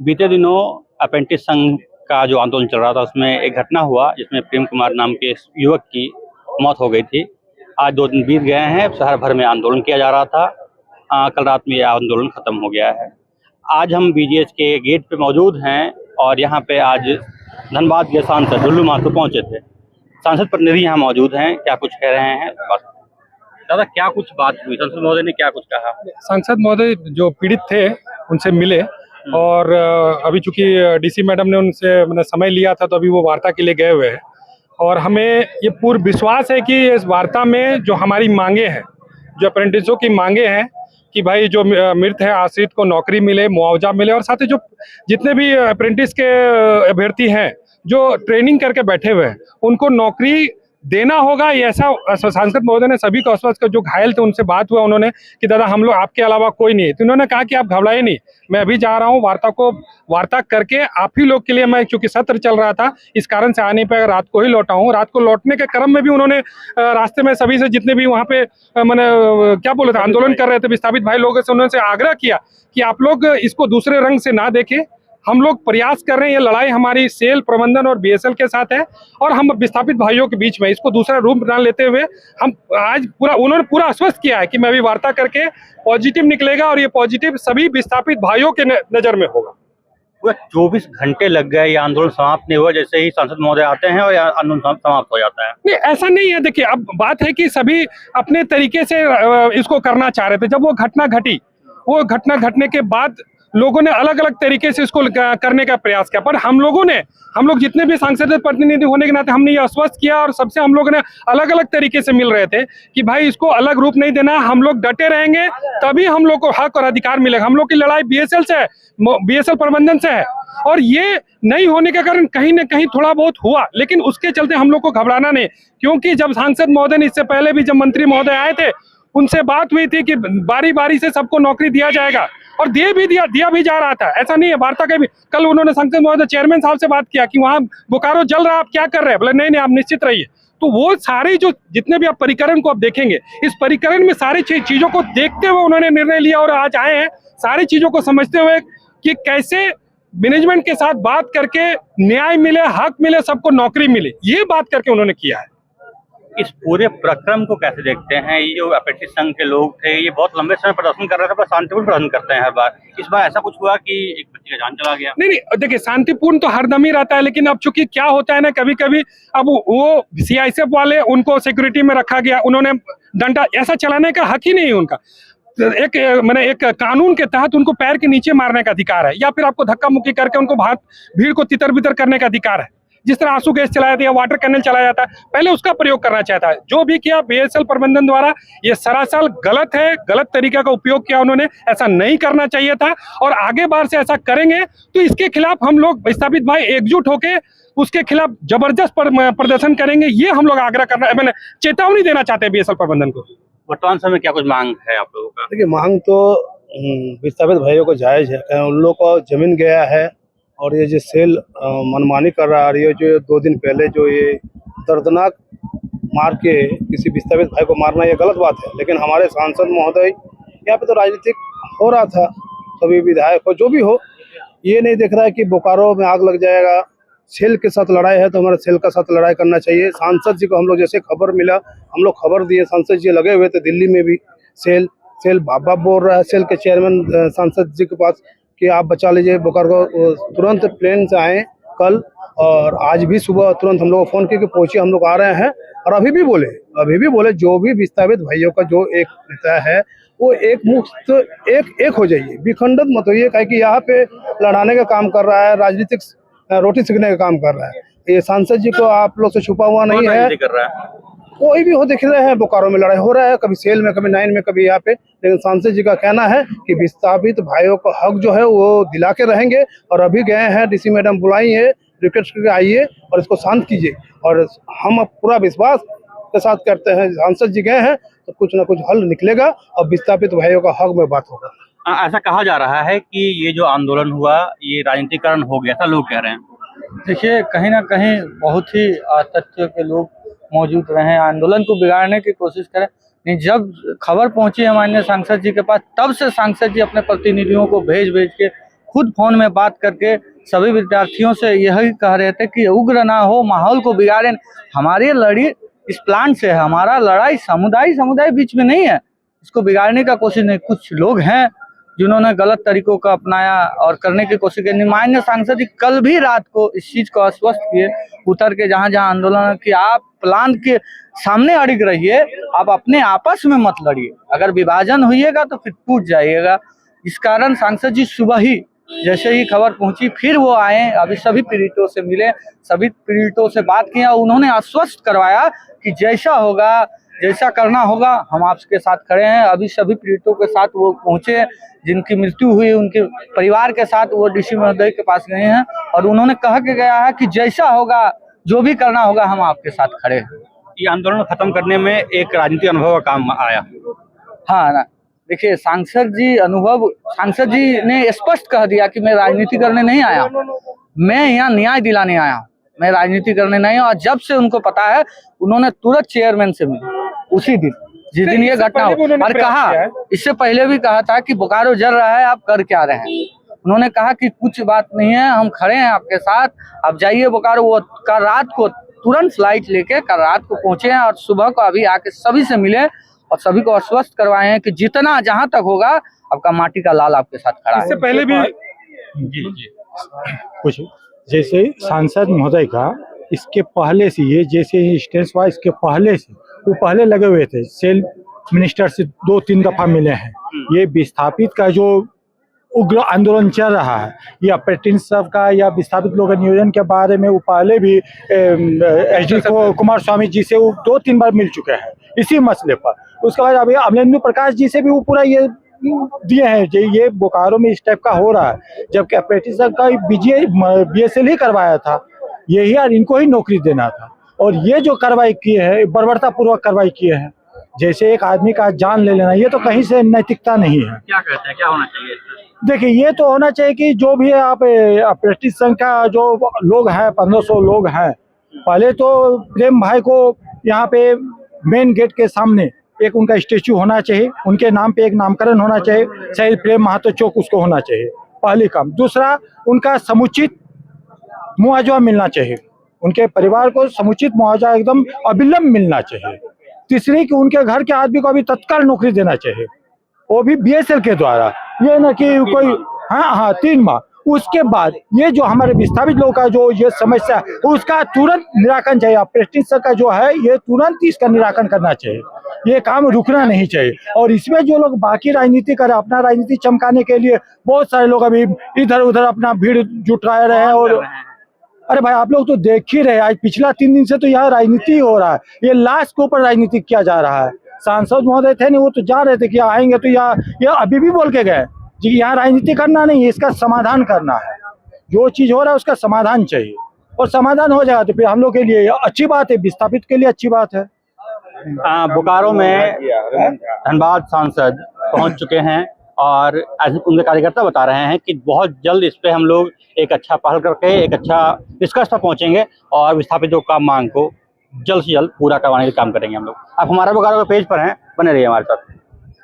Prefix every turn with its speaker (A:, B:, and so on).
A: बीते दिनों अप्रेंटिस संघ का जो आंदोलन चल रहा था उसमें एक घटना हुआ जिसमें प्रेम कुमार नाम के इस युवक की मौत हो गई थी। आज 2 दिन बीत गए हैं, शहर भर में आंदोलन किया जा रहा था। कल रात में यह आंदोलन खत्म हो गया है। आज हम बीजीएच के गेट पे मौजूद हैं और यहाँ पे आज धनबाद के सांसद डुल्लू महतो पहुंचे थे। सांसद प्रतिनिधि यहाँ मौजूद हैं, क्या कुछ कह रहे हैं। दादा, क्या कुछ बात हुई? सांसद महोदय ने क्या कुछ कहा?
B: सांसद महोदय जो पीड़ित थे उनसे मिले और अभी चूंकि डीसी मैडम ने उनसे मैंने समय लिया था तो अभी वो वार्ता के लिए गए हुए हैं और हमें ये पूर्ण विश्वास है कि इस वार्ता में जो हमारी मांगे हैं, जो अप्रेंटिसों की मांगे हैं कि भाई जो मृत है आश्रित को नौकरी मिले, मुआवजा मिले और साथ ही जो जितने भी अप्रेंटिस के अभ्यर्थी हैं जो ट्रेनिंग करके बैठे हुए हैं उनको नौकरी देना होगा। ये ऐसा सांसद महोदय ने सभी को आश्वस्त कर, जो घायल थे उनसे बात हुआ उन्होंने कि दादा हम लोग आपके अलावा कोई नहीं है, तो उन्होंने कहा कि आप घबराए नहीं, मैं अभी जा रहा हूँ वार्ता करके आप ही लोग के लिए। मैं चूंकि सत्र चल रहा था इस कारण से आने पर रात को ही लौटा हूँ। रात को लौटने के क्रम में भी उन्होंने रास्ते में सभी से जितने भी वहाँ पे मैंने क्या बोले थे आंदोलन कर रहे थे विस्थापित भाई लोगों से, उन्होंने आग्रह किया कि आप लोग इसको दूसरे रंग से ना देखें। हम लोग प्रयास कर रहे हैं, ये लड़ाई हमारी सेल प्रबंधन और बीएसएल के साथ है और हम विस्थापित भाइयों के बीच में इसको दूसरा रूप ना लेते हुए हम आज उन्होंने पूरा आश्वस्त किया है कि मैं अभी वार्ता करके पॉजिटिव निकलेगा और ये पॉजिटिव सभी विस्थापित भाइयों के नजर में होगा।
A: पूरा 24 घंटे लग गए, ये आंदोलन समाप्त नहीं हुआ। जैसे ही सांसद महोदय आते हैं और आंदोलन समाप्त हो जाता है।
B: नहीं, ऐसा नहीं है। देखिए, अब बात है कि सभी अपने तरीके से इसको करना चाह रहे थे। जब वो घटना घटी, वो घटना घटने के बाद लोगों ने अलग अलग तरीके से इसको करने का प्रयास किया, पर हम लोग जितने भी सांसद प्रतिनिधि होने के नाते हमने ये आश्वस्त किया और सबसे हम लोगों ने अलग अलग तरीके से मिल रहे थे कि भाई इसको अलग रूप नहीं देना, हम लोग डटे रहेंगे तभी हम लोग को हक और अधिकार मिलेगा। हम लोग की लड़ाई बीएसएल से है, बीएसएल प्रबंधन से है और ये नहीं होने के कारण कहीं ना कहीं थोड़ा बहुत हुआ, लेकिन उसके चलते हम लोग को घबराना नहीं, क्योंकि जब सांसद महोदय ने इससे पहले भी जब मंत्री महोदय आए थे उनसे बात हुई थी कि बारी बारी से सबको नौकरी दिया जाएगा और दिया भी जा रहा था। ऐसा नहीं है। वार्ता के भी कल उन्होंने सांसद महोदय चेयरमैन साहब से बात किया कि वहाँ बोकारो जल रहा है, आप क्या कर रहे हैं? बोले नहीं आप निश्चित रहिए। तो वो सारी जो जितने भी आप परिकरण को आप देखेंगे, इस परिकरण में सारी चीजों को देखते हुए उन्होंने निर्णय लिया और आज आए हैं सारी चीजों को समझते हुए कि कैसे मैनेजमेंट के साथ बात करके न्याय मिले, हक मिले, सबको नौकरी मिले, ये बात करके उन्होंने किया है।
A: इस पूरे प्रक्रम को कैसे देखते हैं? ये जो अप्रेंटिस संघ के लोग थे ये बहुत लंबे समय प्रदर्शन कर रहे थे, पर शांतिपूर्ण प्रदर्शन करते हैं हर बार। इस बार ऐसा कुछ हुआ कि एक बच्चे का जान चला गया?
B: नहीं, देखिए शांतिपूर्ण तो हरदम ही रहता है, लेकिन अब चूंकि क्या होता है ना, कभी कभी अब वो सीआईएसएफ वाले उनको सिक्योरिटी में रखा गया, उन्होंने डंडा ऐसा चलाने का हक ही नहीं है उनका। एक कानून के तहत उनको पैर के नीचे मारने का अधिकार है या फिर आपको धक्का मुक्की करके उनको भीड़ को तितर बितर करने का अधिकार है। जिस तरह आंसू गैस चलाया जाता है या वाटर कैनल चलाया जाता है, पहले उसका प्रयोग करना चाहता है। जो भी किया बीएसएल प्रबंधन द्वारा ये सरासर गलत है, गलत तरीका का उपयोग किया उन्होंने, ऐसा नहीं करना चाहिए था और आगे बार से ऐसा करेंगे तो इसके खिलाफ हम लोग विस्थापित भाई एकजुट होके उसके खिलाफ जबरदस्त प्रदर्शन करेंगे। ये हम लोग आग्रह करना, मैंने चेतावनी देना चाहते हैं बीएसएल प्रबंधन को।
A: वर्तमान समय क्या कुछ मांग है आप लोगों का?
C: देखिए, मांग तो विस्थापित भाइयों को जायज है, उन लोगों को जमीन गया है और ये जो सेल मनमानी कर रहा है, ये जो 2 दिन पहले जो ये दर्दनाक मार के किसी विस्थापित भाई को मारना ये गलत बात है। लेकिन हमारे सांसद महोदय यहाँ पे तो राजनीतिक हो रहा था, सभी विधायक हो जो भी हो, ये नहीं देख रहा है कि बोकारो में आग लग जाएगा। सेल के साथ लड़ाई है तो हमारे सेल का साथ लड़ाई करना चाहिए। सांसद जी को हम लोग जैसे खबर मिला हम लोग खबर दिए, सांसद जी लगे हुए थे दिल्ली में भी। सेल बाबा बोल रहा है सेल के चेयरमैन सांसद जी के पास कि आप बचा लीजिए बोकारो को। तुरंत प्लेन से आए कल और आज भी सुबह तुरंत हम लोग को फोन किया कि पहुंचे, हम लोग आ रहे हैं। और अभी भी बोले जो भी विस्थापित भाइयों का जो एक नेता है वो एक मुक्त एक हो जाइए, विखंडित मत होइए, कि यहाँ पे लड़ाने का काम कर रहा है, राजनीतिक रोटी सीखने का काम कर रहा है। ये सांसद जी को आप लोग से छुपा हुआ नहीं है,
A: कर रहा है।
C: कोई भी हो देख रहे हैं बोकारो में लड़ाई हो रहा है, कभी सेल में, कभी 9 में, कभी यहाँ पे। लेकिन सांसद जी का कहना है कि विस्थापित भाइयों का हक जो है वो दिला के रहेंगे और अभी गए हैं, डीसी मैडम बुलाई है, रिक्वेस्ट करके आइए और इसको शांत कीजिए। और हम पूरा विश्वास के साथ करते हैं, सांसद जी गए हैं तो कुछ ना कुछ हल निकलेगा और विस्थापित भाइयों का हक में बात होगा।
A: ऐसा कहा जा रहा है कि ये जो आंदोलन हुआ ये राजनीतिकरण हो गया, ऐसा लोग कह रहे हैं।
D: देखिए, कहीं ना कहीं बहुत ही तथ्य के लोग मौजूद रहे, आंदोलन को बिगाड़ने की कोशिश करें। नहीं, जब खबर पहुंची है माननीय सांसद जी के पास, तब से सांसद जी अपने प्रतिनिधियों को भेज के खुद फोन में बात करके सभी विद्यार्थियों से यही कह रहे थे कि उग्र ना हो, माहौल को बिगाड़े। हमारी लड़ी इस प्लान से है, हमारा लड़ाई समुदाय बीच में नहीं है, इसको बिगाड़ने का कोशिश नहीं। कुछ लोग हैं जिन्होंने गलत तरीकों का अपनाया और करने की कोशिश की। माननीय सांसद जी कल भी रात को इस चीज को आश्वस्त किए, उतर के जहां जहां आंदोलन कि आप प्लान के सामने अड़िग रहिए, आप अपने आपस में मत लड़िए, अगर विभाजन होइएगा तो फिर टूट जाइएगा। इस कारण सांसद जी सुबह ही जैसे ही खबर पहुंची फिर वो आए, अभी सभी पीड़ितों से मिले, सभी पीड़ितों से बात किया, उन्होंने आश्वस्त करवाया कि जैसा होगा, जैसा करना होगा, हम आपके साथ खड़े हैं। अभी सभी पीड़ितों के साथ वो पहुंचे, जिनकी मृत्यु हुई उनके परिवार के साथ वो डीसी महोदय के पास गए हैं और उन्होंने कह के गया है कि जैसा होगा, जो भी करना होगा, हम आपके साथ खड़े हैं।
A: ये आंदोलन खत्म करने में एक राजनीतिक अनुभव का काम आया।
D: हाँ ना, देखिए सांसद जी ने स्पष्ट कह दिया कि मैं राजनीति करने नहीं आया, मैं यहाँ न्याय दिलाने आया हूँ, मैं राजनीति करने नहीं हूँ। और जब से उनको पता है, उन्होंने तुरंत चेयरमैन से मिले उसी दिन, जिस दिन ये घटना हो, और कहा, इससे पहले भी कहा था कि बोकारो जल रहा है, आप कर क्या रहे हैं। उन्होंने कहा कि कुछ बात नहीं है, हम खड़े हैं आपके साथ, आप जाइए बोकारो। वो कल रात को तुरंत फ्लाइट लेके कल रात को पहुंचे हैं और सुबह को अभी आके सभी से मिले और सभी को आश्वस्त करवाए हैं कि जितना जहां तक होगा आपका माटी का लाल आपके साथ खड़ा है।
B: इससे पहले भी
A: जी
E: कुछ जैसे सांसद महोदय का इसके पहले से, ये जैसे स्टेंस हुआ इसके पहले से वो पहले लगे हुए थे, सेल मिनिस्टर से 2-3 दफा मिले हैं। ये विस्थापित का जो उग्र आंदोलन चल रहा है, ये अप्रेंटिस का या विस्थापित लोक नियोजन के बारे में वो पहले भी एसडी कुमार स्वामी जी से वो 2-3 बार मिल चुके हैं इसी मसले पर। उसके बाद अभी अमलेंदु प्रकाश जी से भी वो पूरा ये दिए हैं जो ये बोकारो में इस टाइप का हो रहा है, जबकि अप्रेंटिस का BSL ही करवाया था, यही यार इनको ही नौकरी देना था। और ये जो कार्रवाई किए हैं, बर्बरता पूर्वक कार्रवाई किए हैं, जैसे एक आदमी का जान ले लेना, ये तो कहीं से नैतिकता नहीं है।
A: क्या कहते हैं, क्या होना चाहिए?
E: देखिए, ये तो होना चाहिए कि जो भी आप अप्रेंटिस संघ का जो लोग हैं, 1500 लोग हैं, पहले तो प्रेम भाई को यहाँ पे मेन गेट के सामने एक उनका स्टेचू होना चाहिए, उनके नाम पे एक नामकरण होना चाहिए, शहीद प्रेम महतो चौक उसको होना चाहिए, पहली काम। दूसरा, उनका समुचित मुआवजा मिलना चाहिए, उनके परिवार को समुचित मुआवजा एकदम अविलंब मिलना चाहिए। तीसरी, कि उनके घर के आदमी को अभी तत्काल नौकरी देना चाहिए, वो भी BSL के द्वारा, ये ना कि कोई 3 माह। उसके बाद ये जो हमारे विस्थापित लोगों का जो ये समस्या है, उसका तुरंत निराकरण चाहिए। अप्रेंटिस का जो है ये तुरंत इसका निराकरण करना चाहिए, ये काम रुकना नहीं चाहिए। और इसमें जो लोग बाकी राजनीति कर रहे हैं, अपना राजनीति चमकाने के लिए बहुत सारे लोग अभी इधर उधर अपना भीड़ जुटा रहे हैं। और अरे भाई, आप लोग तो देख ही रहे, आज पिछला 3 दिन से तो यहाँ राजनीति हो रहा है, ये लाश के ऊपर राजनीति किया जा रहा है। सांसद महोदय थे नहीं, वो तो जा रहे थे कि आएंगे तो यहाँ अभी भी बोल के गए जी, यहाँ राजनीति करना नहीं, इसका समाधान करना है। जो चीज हो रहा है उसका समाधान चाहिए, और समाधान हो जाएगा तो फिर हम लोग के लिए अच्छी बात है, विस्थापित के लिए अच्छी बात है।
A: बोकारो में धनबाद सांसद पहुंच चुके हैं और उनके कार्यकर्ता बता रहे हैं कि बहुत जल्द इस पे हम लोग एक अच्छा पहल करके एक अच्छा निष्कर्ष पर पहुंचेंगे और विस्थापितों का मांग को जल्द से जल्द पूरा करवाने का काम करेंगे हम लोग। आप हमारा बोकारो के पेज पर हैं, बने रहिए हमारे साथ।